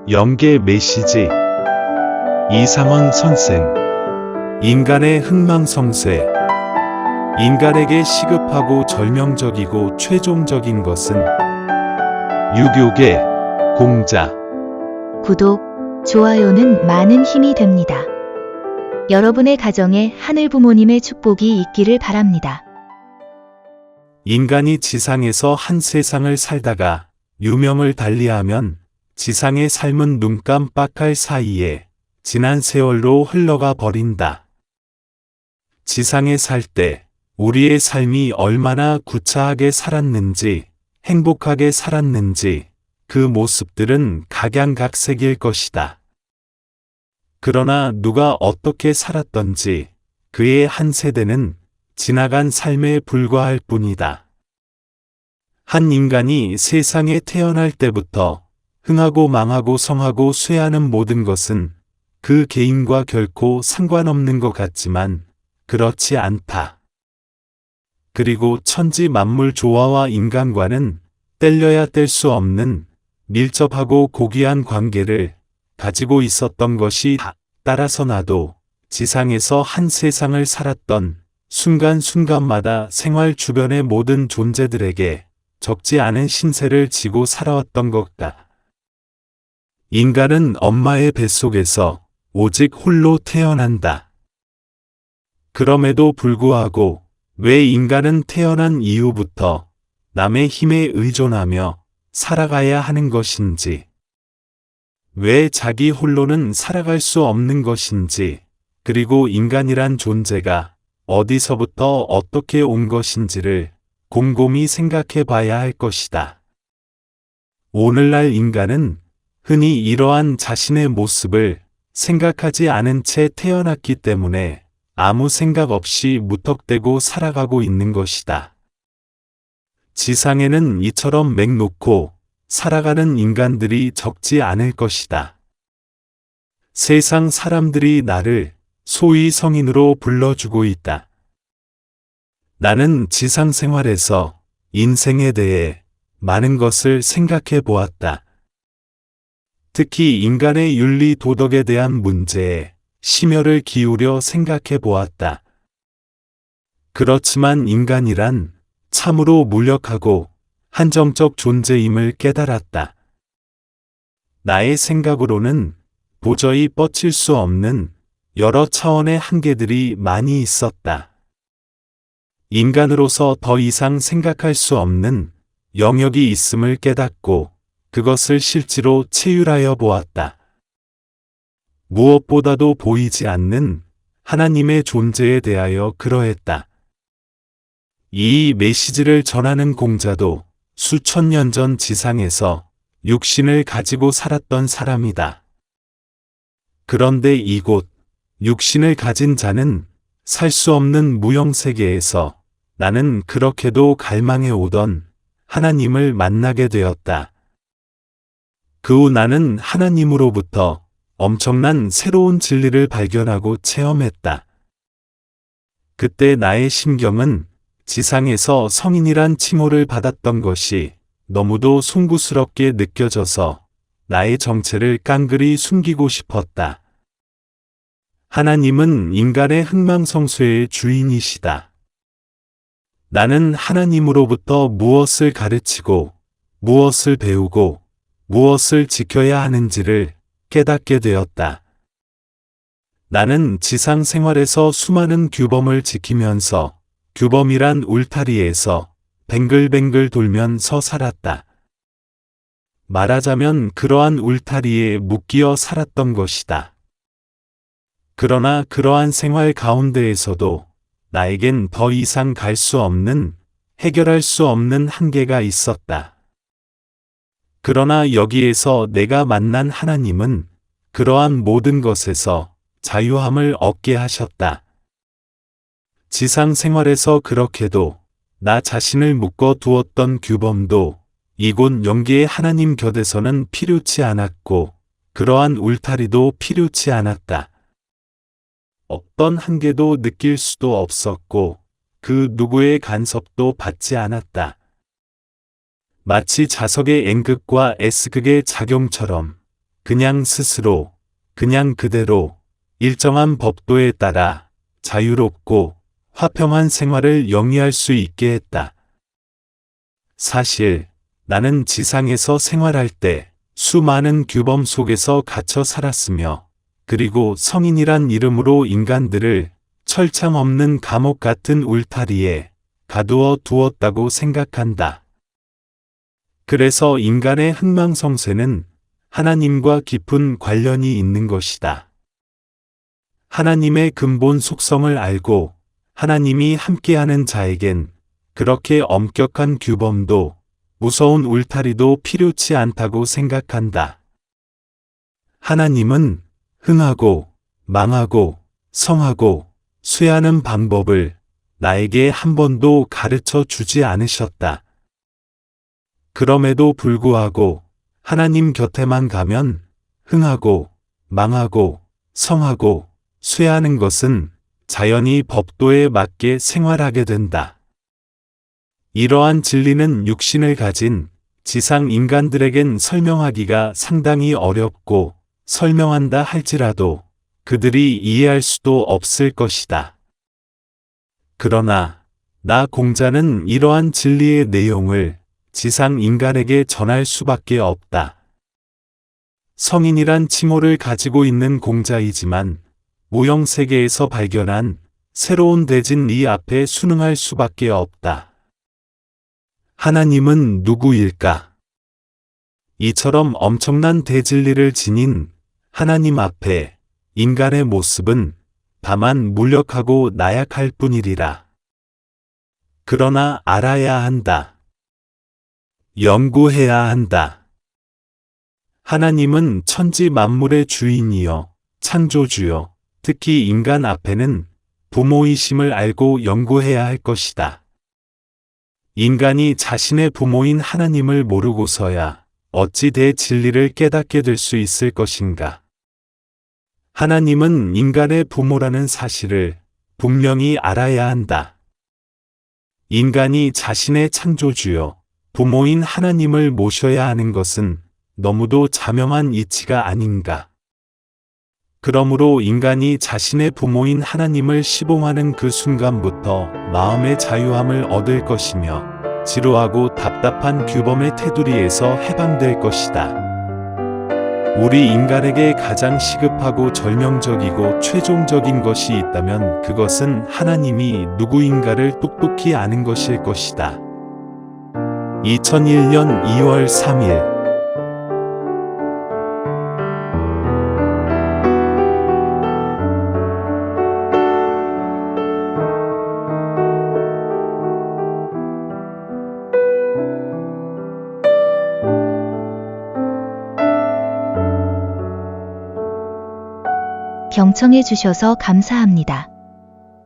영계 메시지 이상원 선생. 인간의 흥망성쇠. 인간에게 시급하고 절명적이고 최종적인 것은 유교계 공자. 구독, 좋아요는 많은 힘이 됩니다. 여러분의 가정에 하늘 부모님의 축복이 있기를 바랍니다. 인간이 지상에서 한 세상을 살다가 유명을 달리하면 지상의 삶은 눈 깜빡할 사이에 지난 세월로 흘러가 버린다. 지상에 살 때 우리의 삶이 얼마나 구차하게 살았는지, 행복하게 살았는지 그 모습들은 각양각색일 것이다. 그러나 누가 어떻게 살았던지 그의 한 세대는 지나간 삶에 불과할 뿐이다. 한 인간이 세상에 태어날 때부터 흥하고 망하고 성하고 쇠하는 모든 것은 그 개인과 결코 상관없는 것 같지만 그렇지 않다. 그리고 천지 만물 조화와 인간과는 뗄려야 뗄 수 없는 밀접하고 고귀한 관계를 가지고 있었던 것이다. 따라서 나도 지상에서 한 세상을 살았던 순간순간마다 생활 주변의 모든 존재들에게 적지 않은 신세를 지고 살아왔던 것 같다. 인간은 엄마의 뱃속에서 오직 홀로 태어난다. 그럼에도 불구하고 왜 인간은 태어난 이후부터 남의 힘에 의존하며 살아가야 하는 것인지, 왜 자기 홀로는 살아갈 수 없는 것인지, 그리고 인간이란 존재가 어디서부터 어떻게 온 것인지를 곰곰이 생각해 봐야 할 것이다. 오늘날 인간은 흔히 이러한 자신의 모습을 생각하지 않은 채 태어났기 때문에 아무 생각 없이 무턱대고 살아가고 있는 것이다. 지상에는 이처럼 맹 놓고 살아가는 인간들이 적지 않을 것이다. 세상 사람들이 나를 소위 성인으로 불러주고 있다. 나는 지상 생활에서 인생에 대해 많은 것을 생각해 보았다. 특히 인간의 윤리 도덕에 대한 문제에 심혈을 기울여 생각해 보았다. 그렇지만 인간이란 참으로 무력하고 한정적 존재임을 깨달았다. 나의 생각으로는 도저히 뻗칠 수 없는 여러 차원의 한계들이 많이 있었다. 인간으로서 더 이상 생각할 수 없는 영역이 있음을 깨닫고 그것을 실제로 체휼하여 보았다. 무엇보다도 보이지 않는 하나님의 존재에 대하여 그러했다. 이 메시지를 전하는 공자도 수천 년 전 지상에서 육신을 가지고 살았던 사람이다. 그런데 이곳 육신을 가진 자는 살 수 없는 무형세계에서 나는 그렇게도 갈망해 오던 하나님을 만나게 되었다. 그 후 나는 하나님으로부터 엄청난 새로운 진리를 발견하고 체험했다. 그때 나의 심경은 지상에서 성인이란 칭호를 받았던 것이 너무도 송구스럽게 느껴져서 나의 정체를 깡그리 숨기고 싶었다. 하나님은 인간의 흥망성쇠의 주인이시다. 나는 하나님으로부터 무엇을 가르치고 무엇을 배우고 무엇을 지켜야 하는지를 깨닫게 되었다. 나는 지상 생활에서 수많은 규범을 지키면서 규범이란 울타리에서 뱅글뱅글 돌면서 살았다. 말하자면 그러한 울타리에 묶여 살았던 것이다. 그러나 그러한 생활 가운데에서도 나에겐 더 이상 갈 수 없는, 해결할 수 없는 한계가 있었다. 그러나 여기에서 내가 만난 하나님은 그러한 모든 것에서 자유함을 얻게 하셨다. 지상 생활에서 그렇게도 나 자신을 묶어 두었던 규범도 이곳 영계의 하나님 곁에서는 필요치 않았고 그러한 울타리도 필요치 않았다. 어떤 한계도 느낄 수도 없었고 그 누구의 간섭도 받지 않았다. 마치 자석의 N극과 S극의 작용처럼 그냥 스스로, 그냥 그대로 일정한 법도에 따라 자유롭고 화평한 생활을 영위할 수 있게 했다. 사실 나는 지상에서 생활할 때 수많은 규범 속에서 갇혀 살았으며, 그리고 성인이란 이름으로 인간들을 철창 없는 감옥 같은 울타리에 가두어 두었다고 생각한다. 그래서 인간의 흥망성쇠는 하나님과 깊은 관련이 있는 것이다. 하나님의 근본 속성을 알고 하나님이 함께하는 자에겐 그렇게 엄격한 규범도 무서운 울타리도 필요치 않다고 생각한다. 하나님은 흥하고 망하고 성하고 쇠하는 방법을 나에게 한 번도 가르쳐 주지 않으셨다. 그럼에도 불구하고 하나님 곁에만 가면 흥하고 망하고 성하고 쇠하는 것은 자연히 법도에 맞게 생활하게 된다. 이러한 진리는 육신을 가진 지상 인간들에겐 설명하기가 상당히 어렵고, 설명한다 할지라도 그들이 이해할 수도 없을 것이다. 그러나 나 공자는 이러한 진리의 내용을 지상 인간에게 전할 수밖에 없다. 성인이란 칭호를 가지고 있는 공자이지만 무형 세계에서 발견한 새로운 대진리 앞에 순응할 수밖에 없다. 하나님은 누구일까? 이처럼 엄청난 대진리를 지닌 하나님 앞에 인간의 모습은 다만 무력하고 나약할 뿐이리라. 그러나 알아야 한다. 연구해야 한다. 하나님은 천지 만물의 주인이요, 창조주요, 특히 인간 앞에는 부모이심을 알고 연구해야 할 것이다. 인간이 자신의 부모인 하나님을 모르고서야 어찌 대진리를 깨닫게 될 수 있을 것인가. 하나님은 인간의 부모라는 사실을 분명히 알아야 한다. 인간이 자신의 창조주요, 부모인 하나님을 모셔야 하는 것은 너무도 자명한 이치가 아닌가. 그러므로 인간이 자신의 부모인 하나님을 시봉하는 그 순간부터 마음의 자유함을 얻을 것이며, 지루하고 답답한 규범의 테두리에서 해방될 것이다. 우리 인간에게 가장 시급하고 절명적이고 최종적인 것이 있다면 그것은 하나님이 누구인가를 똑똑히 아는 것일 것이다. 2001년 2월 3일 경청해 주셔서 감사합니다.